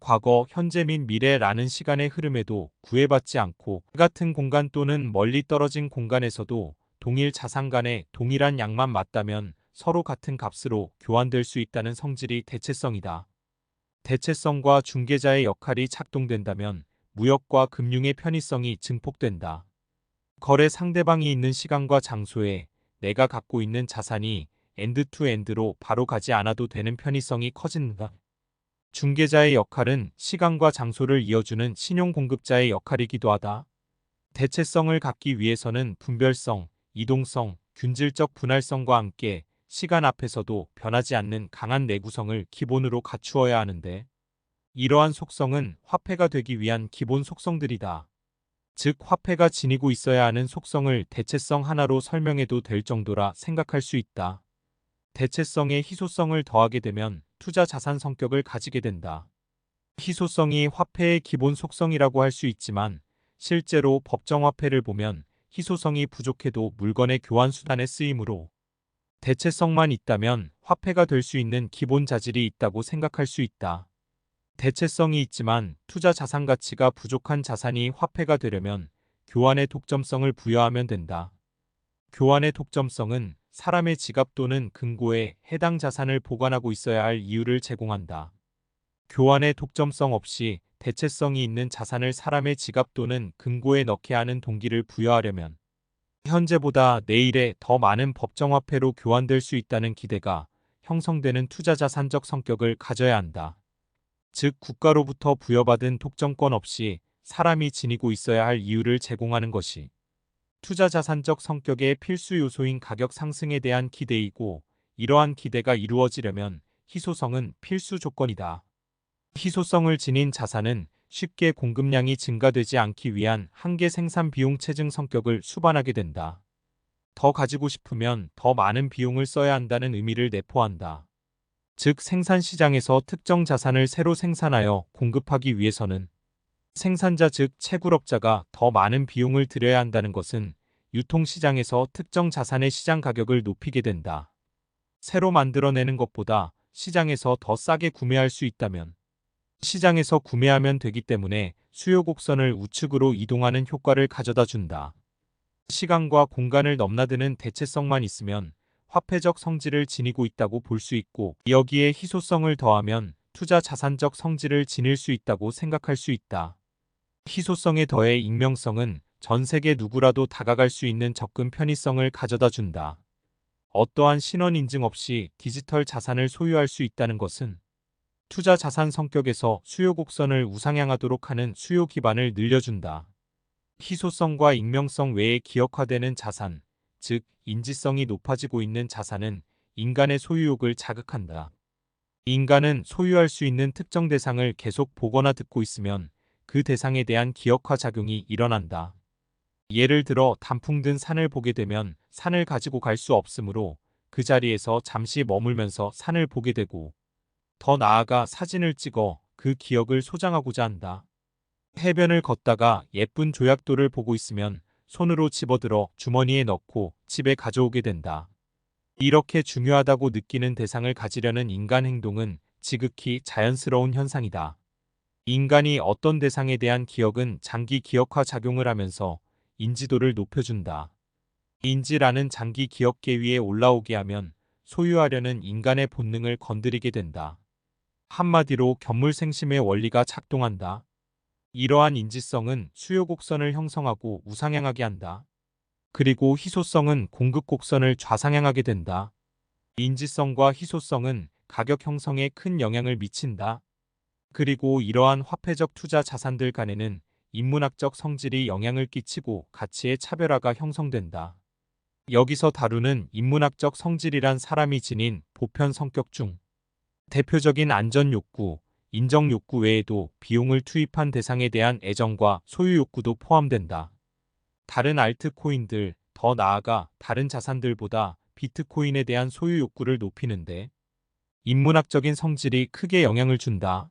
과거, 현재 및 미래라는 시간의 흐름에도 구애받지 않고 같은 공간 또는 멀리 떨어진 공간에서도 동일 자산 간에 동일한 양만 맞다면 서로 같은 값으로 교환될 수 있다는 성질이 대체성이다. 대체성과 중개자의 역할이 작동된다면 무역과 금융의 편의성이 증폭된다. 거래 상대방이 있는 시간과 장소에 내가 갖고 있는 자산이 엔드 투 엔드로 바로 가지 않아도 되는 편의성이 커진다. 중개자의 역할은 시간과 장소를 이어주는 신용 공급자의 역할이기도 하다. 대체성을 갖기 위해서는 분별성, 이동성, 균질적 분할성과 함께 시간 앞에서도 변하지 않는 강한 내구성을 기본으로 갖추어야 하는데, 이러한 속성은 화폐가 되기 위한 기본 속성들이다. 즉, 화폐가 지니고 있어야 하는 속성을 대체성 하나로 설명해도 될 정도라 생각할 수 있다. 대체성에 희소성을 더하게 되면 투자 자산 성격을 가지게 된다. 희소성이 화폐의 기본 속성이라고 할 수 있지만 실제로 법정화폐를 보면 희소성이 부족해도 물건의 교환 수단에 쓰이므로 대체성만 있다면 화폐가 될 수 있는 기본 자질이 있다고 생각할 수 있다. 대체성이 있지만 투자 자산 가치가 부족한 자산이 화폐가 되려면 교환의 독점성을 부여하면 된다. 교환의 독점성은 사람의 지갑 또는 금고에 해당 자산을 보관하고 있어야 할 이유를 제공한다. 교환의 독점성 없이 대체성이 있는 자산을 사람의 지갑 또는 금고에 넣게 하는 동기를 부여하려면 현재보다 내일에 더 많은 법정화폐로 교환될 수 있다는 기대가 형성되는 투자자산적 성격을 가져야 한다. 즉, 국가로부터 부여받은 독점권 없이 사람이 지니고 있어야 할 이유를 제공하는 것이 투자자산적 성격의 필수 요소인 가격 상승에 대한 기대이고, 이러한 기대가 이루어지려면 희소성은 필수 조건이다. 희소성을 지닌 자산은 쉽게 공급량이 증가되지 않기 위한 한계 생산 비용 체증 성격을 수반하게 된다. 더 가지고 싶으면 더 많은 비용을 써야 한다는 의미를 내포한다. 즉, 생산 시장에서 특정 자산을 새로 생산하여 공급하기 위해서는 생산자 즉 채굴업자가 더 많은 비용을 들여야 한다는 것은 유통시장에서 특정 자산의 시장 가격을 높이게 된다. 새로 만들어내는 것보다 시장에서 더 싸게 구매할 수 있다면 시장에서 구매하면 되기 때문에 수요 곡선을 우측으로 이동하는 효과를 가져다 준다. 시간과 공간을 넘나드는 대체성만 있으면 화폐적 성질을 지니고 있다고 볼 수 있고, 여기에 희소성을 더하면 투자 자산적 성질을 지닐 수 있다고 생각할 수 있다. 희소성에 더해 익명성은 전 세계 누구라도 다가갈 수 있는 접근 편의성을 가져다 준다. 어떠한 신원 인증 없이 디지털 자산을 소유할 수 있다는 것은 투자 자산 성격에서 수요 곡선을 우상향하도록 하는 수요 기반을 늘려준다. 희소성과 익명성 외에 기억화되는 자산, 즉 인지성이 높아지고 있는 자산은 인간의 소유욕을 자극한다. 인간은 소유할 수 있는 특정 대상을 계속 보거나 듣고 있으면 그 대상에 대한 기억화 작용이 일어난다. 예를 들어 단풍 든 산을 보게 되면 산을 가지고 갈 수 없으므로 그 자리에서 잠시 머물면서 산을 보게 되고, 더 나아가 사진을 찍어 그 기억을 소장하고자 한다. 해변을 걷다가 예쁜 조약돌을 보고 있으면 손으로 집어들어 주머니에 넣고 집에 가져오게 된다. 이렇게 중요하다고 느끼는 대상을 가지려는 인간 행동은 지극히 자연스러운 현상이다. 인간이 어떤 대상에 대한 기억은 장기 기억화 작용을 하면서 인지도를 높여준다. 인지라는 장기 기억계 위에 올라오게 하면 소유하려는 인간의 본능을 건드리게 된다. 한마디로 견물생심의 원리가 작동한다. 이러한 인지성은 수요 곡선을 형성하고 우상향하게 한다. 그리고 희소성은 공급 곡선을 좌상향하게 된다. 인지성과 희소성은 가격 형성에 큰 영향을 미친다. 그리고 이러한 화폐적 투자 자산들 간에는 인문학적 성질이 영향을 끼치고 가치의 차별화가 형성된다. 여기서 다루는 인문학적 성질이란 사람이 지닌 보편 성격 중 대표적인 안전 욕구, 인정 욕구 외에도 비용을 투입한 대상에 대한 애정과 소유 욕구도 포함된다. 다른 알트코인들, 더 나아가 다른 자산들보다 비트코인에 대한 소유 욕구를 높이는데 인문학적인 성질이 크게 영향을 준다.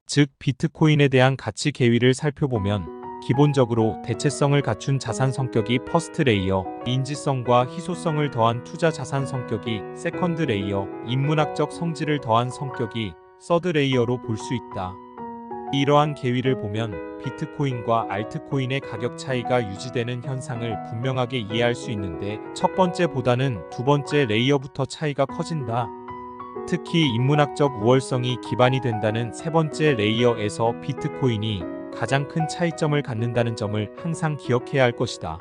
즉, 비트코인에 대한 가치 계위를 살펴보면 기본적으로 대체성을 갖춘 자산 성격이 퍼스트 레이어, 인지성과 희소성을 더한 투자 자산 성격이 세컨드 레이어, 인문학적 성질을 더한 성격이 서드 레이어로 볼 수 있다. 이러한 계위를 보면 비트코인과 알트코인의 가격 차이가 유지되는 현상을 분명하게 이해할 수 있는데, 첫 번째보다는 두 번째 레이어부터 차이가 커진다. 특히 인문학적 우월성이 기반이 된다는 세 번째 레이어에서 비트코인이 가장 큰 차이점을 갖는다는 점을 항상 기억해야 할 것이다.